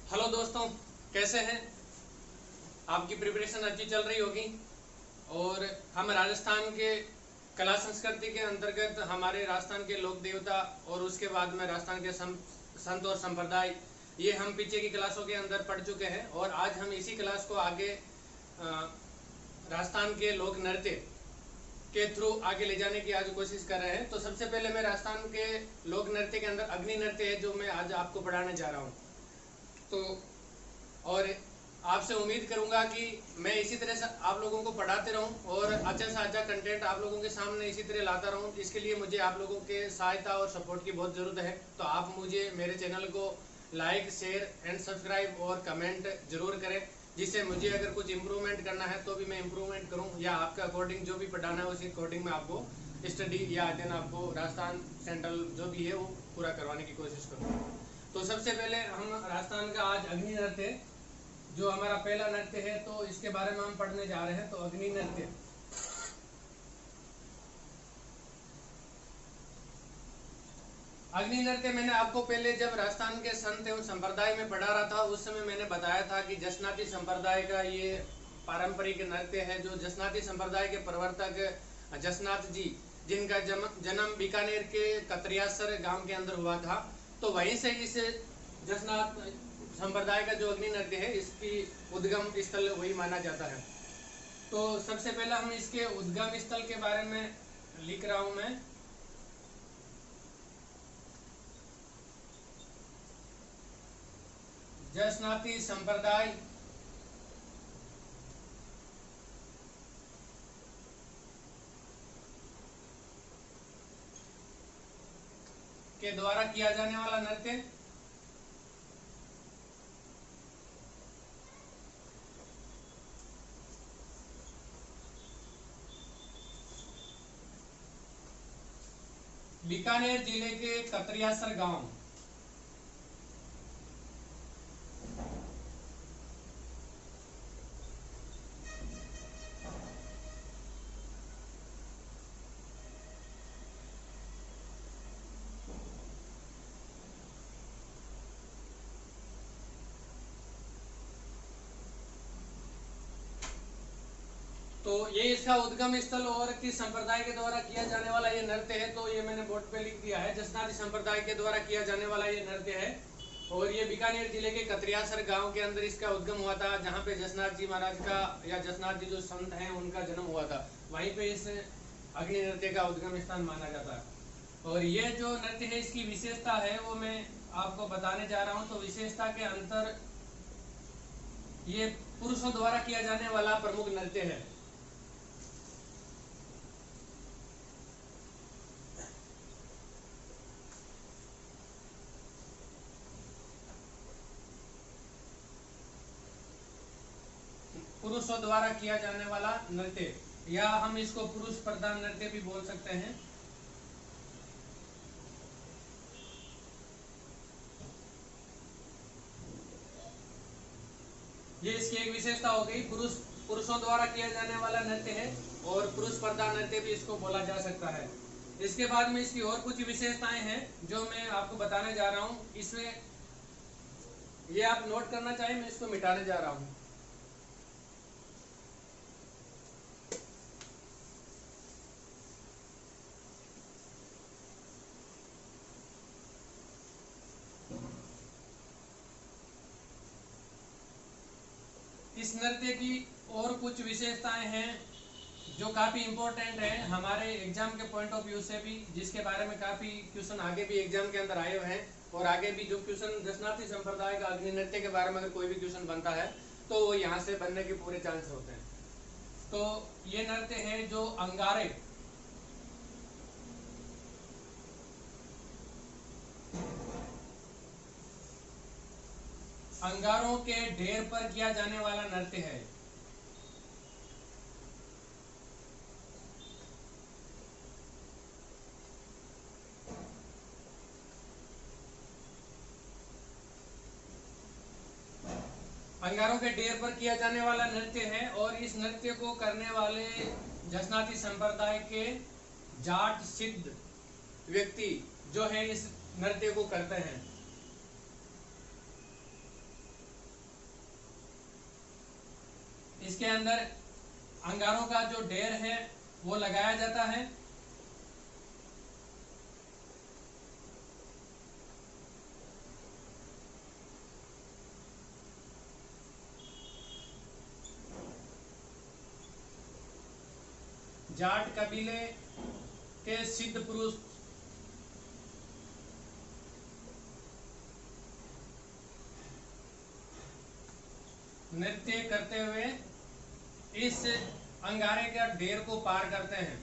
Hello दोस्तों, कैसे हैं? आपकी प्रिपरेशन अच्छी चल रही होगी। और हम राजस्थान के कला संस्कृति के अंतर्गत हमारे राजस्थान के लोक देवता और उसके बाद में राजस्थान के संत और संप्रदाय, ये हम पीछे की क्लासों के अंदर पढ़ चुके हैं। और आज हम इसी क्लास को आगे राजस्थान के लोक नृत्य के थ्रू आगे ले जाने की आज कोशिश कर रहे हैं। तो सबसे पहले मैं राजस्थान के लोक नृत्य के अंदर अग्नि नृत्य है जो मैं आज आपको पढ़ाने जा रहा हूँ। तो और आपसे उम्मीद करूंगा कि मैं इसी तरह से आप लोगों को पढ़ाते रहूं और अच्छा से अच्छा कंटेंट आप लोगों के सामने इसी तरह लाता रहूं। इसके लिए मुझे आप लोगों के सहायता और सपोर्ट की बहुत ज़रूरत है। तो आप मुझे मेरे चैनल को लाइक, शेयर एंड सब्सक्राइब और कमेंट जरूर करें, जिससे मुझे अगर कुछ इम्प्रूवमेंट करना है तो भी मैं इम्प्रूवमेंट करूँ, या आपके अकॉर्डिंग जो भी पढ़ाना है उसी अकॉर्डिंग मैं आपको स्टडी या अध्ययन आपको राजस्थान सेंट्रल जो भी है वो पूरा करवाने की कोशिश करूँ। तो सबसे पहले हम राजस्थान का आज अग्नि नृत्य जो हमारा पहला नृत्य है, तो इसके बारे में हम पढ़ने जा रहे हैं। तो अग्नि नृत्य, अग्नि नृत्य मैंने आपको पहले जब राजस्थान के संत एवं संप्रदाय में पढ़ा रहा था उस समय मैंने बताया था कि जसनाती संप्रदाय का ये पारंपरिक नृत्य है। जो जसनाती संप्रदाय के प्रवर्तक जसनाथ जी, जिनका जन्म बीकानेर के कतरियासर गांव के अंदर हुआ था, तो वहीं से इस जसनाथ संप्रदाय का जो अग्नि नृत्य है इसकी उद्गम स्थल वही माना जाता है। तो सबसे पहले हम इसके उद्गम स्थल के बारे में लिख रहा हूं मैं। जसनाती संप्रदाय के द्वारा किया जाने वाला नृत्य बीकानेर जिले के कतरियासर गांव तो ये इसका उद्गम स्थल और किस संप्रदाय के द्वारा किया जाने वाला ये नृत्य है, तो ये मैंने बोर्ड पे लिख दिया है। जसनाती संप्रदाय के द्वारा किया जाने वाला ये नृत्य है और ये बीकानेर जिले के कतरियासर गांव के अंदर इसका उद्गम हुआ था, जहाँ पे जसनाथ जी महाराज का या जसनाथ जी जो संत हैं उनका जन्म हुआ था। वहीं पे इस अग्नि नृत्य का उद्गम स्थान माना जाता है। और ये जो नृत्य है इसकी विशेषता है वो मैं आपको बताने जा रहा हूँ। तो विशेषता के अंतर ये पुरुषों द्वारा किया जाने वाला प्रमुख नृत्य है। पुरुषों द्वारा किया जाने वाला नृत्य, या हम इसको पुरुष प्रधान नृत्य भी बोल सकते हैं। ये इसकी एक विशेषता हो गई, पुरुषों द्वारा किया जाने वाला नृत्य है और पुरुष प्रधान नृत्य भी इसको बोला जा सकता है। इसके बाद में इसकी और कुछ विशेषताएं हैं जो मैं आपको बताने जा रहा हूँ। इसमें ये आप नोट करना चाहिए, मैं इसको मिटाने जा रहा हूँ। इस नृत्य की और कुछ विशेषताएं हैं जो काफी इंपॉर्टेंट है हमारे एग्जाम के पॉइंट ऑफ व्यू से भी, जिसके बारे में काफी क्वेश्चन आगे भी एग्जाम के अंदर आए हुए हैं। और आगे भी जो क्वेश्चन जसनाती संप्रदाय का अग्नि नृत्य के बारे में अगर कोई भी क्वेश्चन बनता है तो वो यहाँ से बनने के पूरे चांस होते हैं। तो ये नृत्य है जो अंगारे अंगारों के ढेर पर किया जाने वाला नृत्य है। अंगारों के ढेर पर किया जाने वाला नृत्य है और इस नृत्य को करने वाले जसनाती संप्रदाय के जाट सिद्ध व्यक्ति जो है इस नृत्य को करते हैं। इसके अंदर अंगारों का जो ढेर है वो लगाया जाता है। जाट कबीले के सिद्ध पुरुष नृत्य करते हुए इस अंगारे के ढेर को पार करते हैं।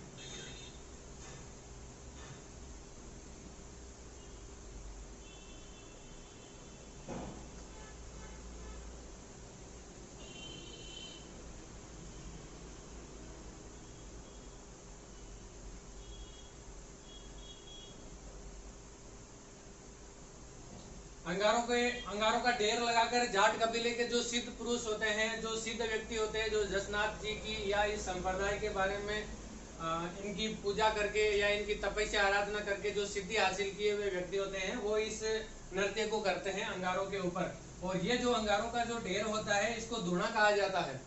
अंगारों का ढेर लगाकर जाट कबीले के जो सिद्ध पुरुष होते हैं, जो सिद्ध व्यक्ति होते हैं, जो जसनाथ जी की या इस संप्रदाय के बारे में इनकी पूजा करके या इनकी तपस्या आराधना करके जो सिद्धि हासिल किए हुए व्यक्ति होते हैं, वो इस नृत्य को करते हैं अंगारों के ऊपर। और ये जो अंगारों का जो ढेर होता है इसको धूना कहा जाता है।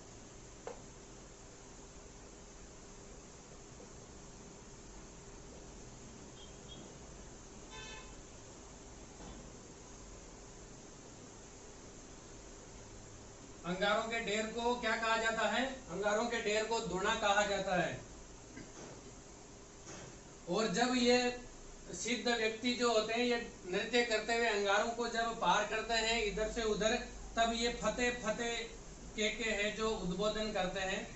अंगारों के ढेर को क्या कहा जाता है? अंगारों के ढेर को धूना कहा जाता है। और जब ये सिद्ध व्यक्ति जो होते हैं ये नृत्य करते हुए अंगारों को जब पार करते हैं इधर से उधर, तब ये फतेह फतेह के है जो उद्बोधन करते हैं।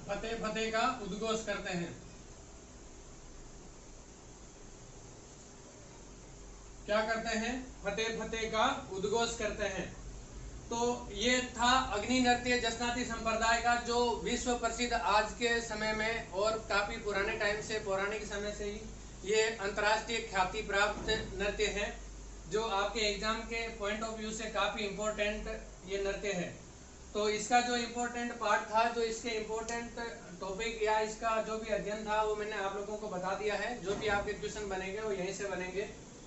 फतेह फतेह का उद्घोष करते हैं। क्या करते हैं? फतेह फतेह का उद्घोष करते हैं। तो ये था अग्नि नृत्य जसनाती संप्रदाय का, जो विश्व प्रसिद्ध आज के समय में और काफी पुराने टाइम से, पौराणिक समय से ही ये अंतर्राष्ट्रीय ख्याति प्राप्त नृत्य है, जो आपके एग्जाम के पॉइंट ऑफ व्यू से काफी इंपॉर्टेंट ये नृत्य है। तो इसका जो इम्पोर्टेंट पार्ट था, जो इसके इम्पोर्टेंट टॉपिक या इसका जो भी अध्ययन था वो मैंने आप लोगों को बता दिया है। जो भी आपके क्वेश्चन बनेंगे वो यहीं से बनेंगे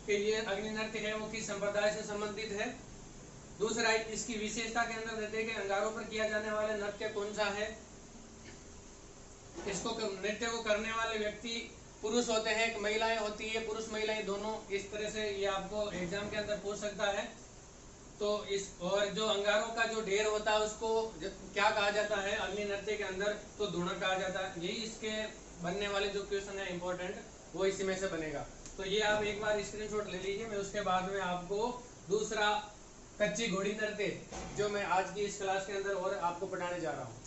कि ये अग्नि नृत्य है वो किस संप्रदाय से संबंधित है। दूसरा, इसकी विशेषता के अंदर नृत्य के अंगारों पर किया जाने वाला नृत्य कौन सा है। इसको नृत्य को करने वाले व्यक्ति पुरुष होते हैं, महिलाएं होती है, पुरुष महिलाएं दोनों। इस तरह से ये आपको एग्जाम के अंदर पूछ सकता है। तो इस और जो अंगारों का जो ढेर होता है उसको क्या कहा जाता है अग्नि नृत्य के अंदर? तो धूना कहा जाता है। यही इसके बनने वाले जो क्वेश्चन है इंपॉर्टेंट, वो इसी में से बनेगा। तो ये आप एक बार स्क्रीनशॉट ले लीजिए। मैं उसके बाद में आपको दूसरा कच्ची घोड़ी नृत्य, जो मैं आज की इस क्लास के अंदर और आपको पढ़ाने जा रहा हूँ।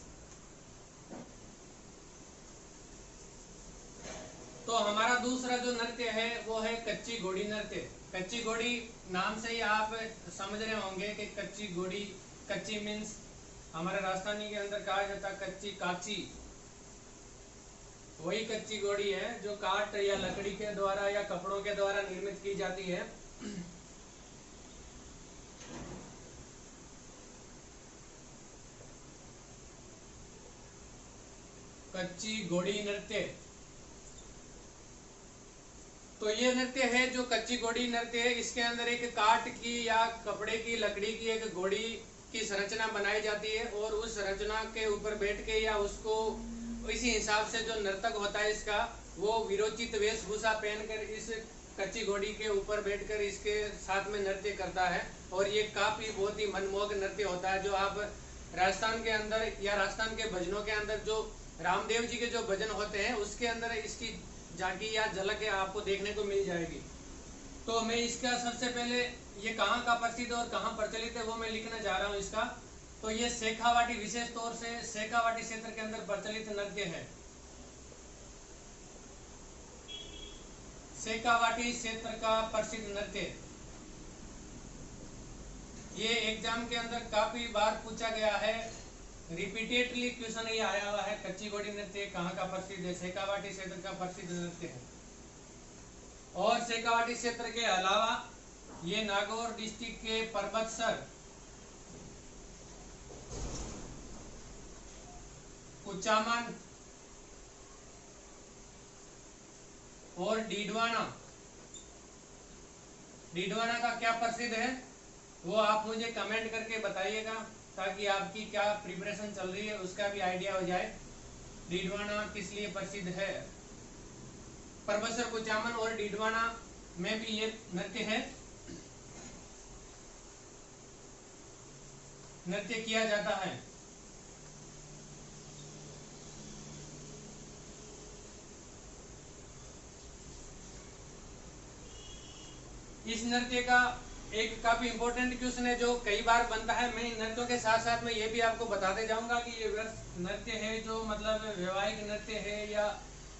तो हमारा दूसरा जो नृत्य है वो है कच्ची घोड़ी नृत्य। कच्ची घोड़ी नाम से ही आप समझ रहे होंगे कि कच्ची घोड़ी, कच्ची मीन्स हमारे राजस्थानी के अंदर कहा जाता कच्ची, काची। वही कच्ची घोड़ी है जो काठ या लकड़ी के द्वारा या कपड़ों के द्वारा निर्मित की जाती है। कच्ची घोड़ी नृत्य। तो ये नृत्य है जो कच्ची घोड़ी नृत्य है। इसके अंदर एक काठ की या कपड़े की, लकड़ी की एक घोड़ी की संरचना बनाई जाती है और उस संरचना के ऊपर बैठ के या उसको इसी हिसाब से जो नर्तक होता है इसका, वो विरोचित वेशभूषा पहनकर इस कच्ची घोड़ी के ऊपर बैठकर इसके साथ में नृत्य करता है। और ये काफी बहुत ही मनमोहक नृत्य होता है, जो आप राजस्थान के अंदर या राजस्थान के भजनों के अंदर, जो रामदेव जी के जो भजन होते हैं उसके अंदर इसकी झांकी या झलक आपको देखने को मिल जाएगी। तो मैं इसका सबसे पहले ये कहाँ का प्रसिद्ध और कहाँ प्रचलित है वो मैं लिखने जा रहा हूँ इसका। तो ये शेखावाटी, विशेष तौर से शेखावाटी क्षेत्र के अंदर प्रचलित नृत्य है। शेखावाटी क्षेत्र का प्रसिद्ध नृत्य, ये एग्जाम के अंदर काफी बार पूछा गया है रिपीटेडली क्वेश्चन ये आया हुआ है, कच्ची घोड़ी नृत्य कहाँ का प्रसिद्ध है? शेखावाटी क्षेत्र का प्रसिद्ध नृत्य है। और शेखावाटी क्षेत्र के अलावा ये नागौर डिस्ट्रिक्ट के परबतसर, कुचामन और डीडवाना, डीडवाना का क्या प्रसिद्ध है वो आप मुझे कमेंट करके बताइएगा, ताकि आपकी क्या प्रिपरेशन चल रही है उसका भी आइडिया हो जाए। डीडवाना किस लिए प्रसिद्ध है? परबतसर, कुचामन और डीडवाना में भी ये नृत्य किया जाता है। इस नृत्य का एक काफी इंपॉर्टेंट क्वेश्चन है जो कई बार बनता है। मैं इन नृत्यों के साथ साथ में ये भी आपको बताते जाऊंगा कि ये नृत्य है जो मतलब वैवाहिक नृत्य है या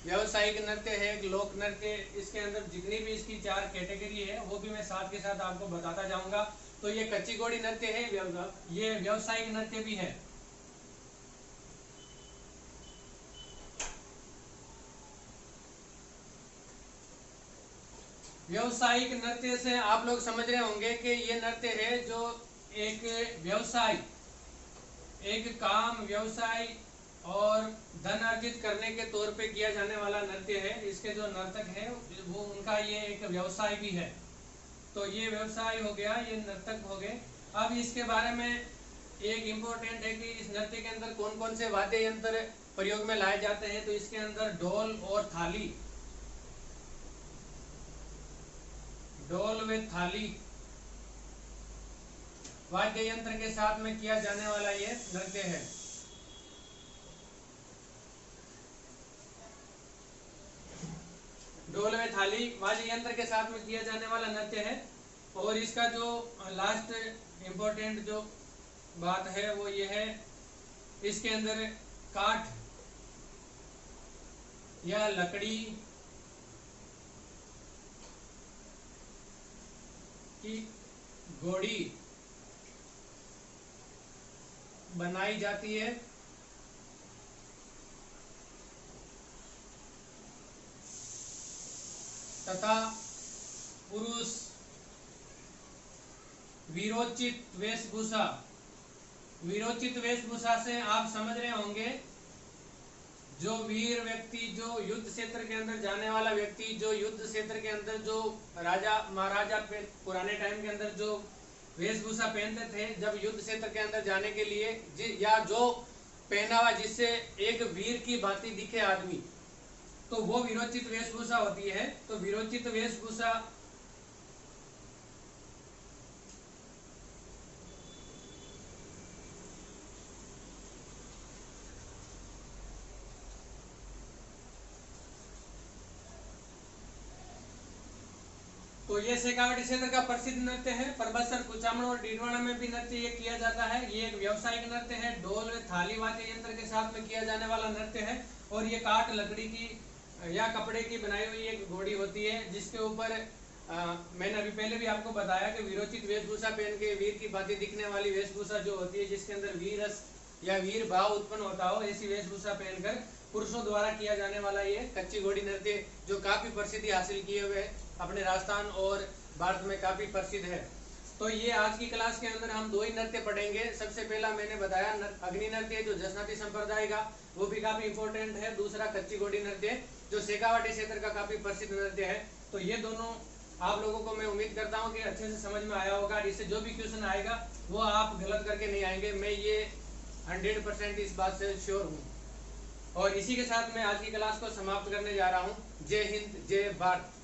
व्यावसायिक नृत्य है, लोक नृत्य, इसके अंदर जितनी भी इसकी 4 कैटेगरी है वो भी मैं साथ के साथ आपको बताता जाऊंगा। तो ये कच्ची घोड़ी नृत्य है, ये व्यावसायिक नृत्य भी है। व्यावसायिक नृत्य से आप लोग समझ रहे होंगे कि ये नृत्य है जो एक व्यवसाय, एक काम, व्यवसाय और धन अर्जित करने के तौर पे किया जाने वाला नृत्य है। इसके जो नर्तक है वो उनका ये एक व्यवसाय भी है। तो ये व्यवसाय हो गया, ये नर्तक हो गए। अब इसके बारे में एक इम्पोर्टेंट है कि इस नृत्य के अंदर कौन कौन से वाद्य यंत्र प्रयोग में लाए जाते हैं। तो इसके अंदर ढोल और थाली, ढोल व थाली वाद्य यंत्र के साथ में किया जाने वाला ये नृत्य है। ढोल व थाली वाद्य यंत्र के साथ में किया जाने वाला नृत्य है। और इसका जो लास्ट इम्पोर्टेंट जो बात है वो ये है, इसके अंदर काठ या लकड़ी की घोड़ी बनाई जाती है तथा पुरुष वीरोचित वेशभूषा, वीरोचित वेशभूषा से आप समझ रहे होंगे जो वीर व्यक्ति, जो युद्ध क्षेत्र के अंदर जाने वाला व्यक्ति, जो युद्ध क्षेत्र के अंदर जो राजा महाराजा पुराने टाइम के अंदर जो वेशभूषा पहनते थे जब युद्ध क्षेत्र के अंदर जाने के लिए, या जो पहनावा जिससे एक वीर की भांति दिखे आदमी, तो वो वीरोचित वेशभूषा होती है। तो वीरोचित वेशभूषा तो ये शेखावाटी क्षेत्र का प्रसिद्ध नृत्य है। परबतसर, कुचामन और डीडवाना में भी नृत्य ये किया जाता है। ये एक व्यावसायिक नृत्य है, ढोल थाली वाद्य यंत्र के साथ में किया जाने वाला नृत्य है। और ये काठ, लकड़ी की या कपड़े की बनाई हुई एक घोड़ी होती है जिसके ऊपर मैंने अभी पहले भी आपको बताया कि वीरोचित वेशभूषा पहन के वीर की भांति दिखने वाली वेशभूषा जो होती है, जिसके अंदर वीर रस या वीर भाव उत्पन्न होता हो, ऐसी वेशभूषा पहनकर पुरुषों द्वारा किया जाने वाला ये कच्ची घोड़ी नृत्य जो काफी प्रसिद्धि हासिल किए हुए अपने राजस्थान और भारत में काफी प्रसिद्ध है। तो ये आज की क्लास के अंदर हम 2 ही नृत्य पढ़ेंगे। सबसे पहला मैंने बताया अग्नि नृत्य जो जसनाती संप्रदाय का, वो भी काफी इंपॉर्टेंट है। दूसरा कच्ची घोड़ी नृत्य जो शेखावाटी क्षेत्र का काफी प्रसिद्ध नृत्य है। तो ये दोनों आप लोगों को मैं उम्मीद करता हूँ कि अच्छे से समझ में आया होगा। इससे जो भी क्वेश्चन आएगा वो आप गलत करके नहीं आएंगे, मैं ये 100% इस बात से श्योर हूँ। और इसी के साथ मैं आज की क्लास को समाप्त करने जा रहा हूँ। जय हिंद, जय भारत।